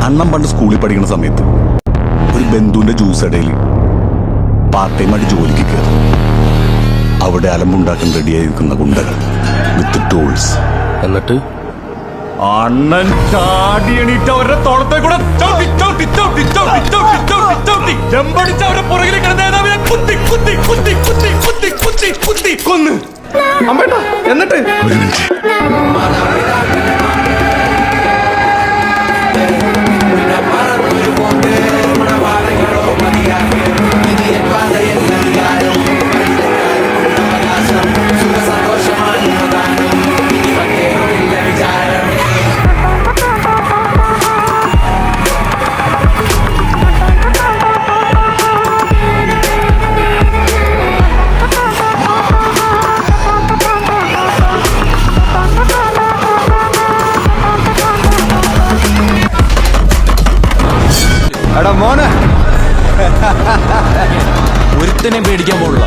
അണ്ണം പണ്ട് സ്കൂളിൽ പഠിക്കുന്ന സമയത്ത് ഒരു ബന്ധുവിന്റെ ജ്യൂസ് ഇടയിൽ പാർട്ട് ടൈമായിട്ട് ജോലിക്ക് കയറി. അവിടെ അലമ്പുണ്ടാക്കാൻ റെഡിയായി നിൽക്കുന്ന ഗുണ്ടകൾ വിത്ത് ടൂൾസ്. എന്നിട്ട് അണ്ണൻ ചാടി എണീറ്റ് അവരുടെ തോളത്തെ കൂടെ അവരുടെ പുറകിലേക്ക് കൊന്ന്. അമ്മേട്ടാ എന്നിട്ട് ഒരു മിനിറ്റ്. എടാ മോനെ ഒരുത്തനെ പേടിക്കാൻ പോലുള്ള